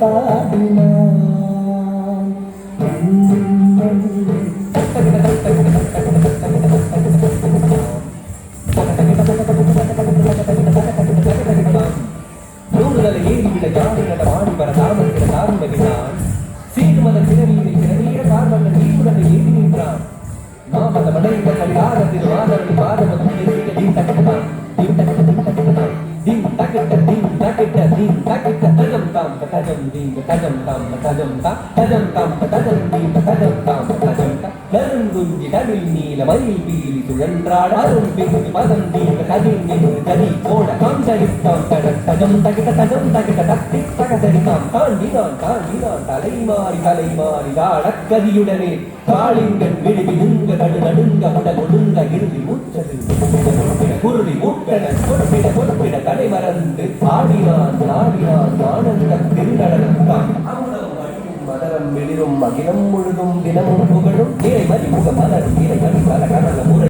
பாடினான் நூறுதலை ஏறிவிட யானை வாடி வர தாமரை தாரும்பகினான் சீர்மத பிறவியை பிறவியிட கார்மன்ன நீருடனை ஏறி நின்றான் நாம் அந்த மடைந்த கலியாரத்தில் மாதவன் பாதமதும் எதிரிட தீன் தக்கத்தான் தீன் தக்கத்த தீன் தக்கத்தான் தீன் தக்கட்ட தீன் தக்கட்ட தீன் தக்கட்ட தஜம் தாம் தஜம் தீன் தஜம் தாம் தஜம் தா தஜம் தாம் தஜம் தீன் தஜம் தாம் தஜம் தா கருங்குஞ்சி கடல் நீல மயில் பீலி சுழன்றாட அருள் பிரிந்து மதம் தீன் கதிர் நின்று கதி போட தாம் தரித்தாம் தஜம் தகிட்ட தஜம் தகிட்ட தத்தி தகதரித்தாம் தாண்டினான் தலை மாறி தாடக்கதியுடனே காளிங்கன் விடுவி நுங்க நடு நடுங்க உடல் ஒடுங்க இறுதி மூச்சது குருதி மூட்டன பொறுப்பிட தடை மறந்து ஆடினான் ஆனந்த திருநடனத்தான் மதரம் வெளிரும் அகிலம் முழுதும் தினமும் புகழும்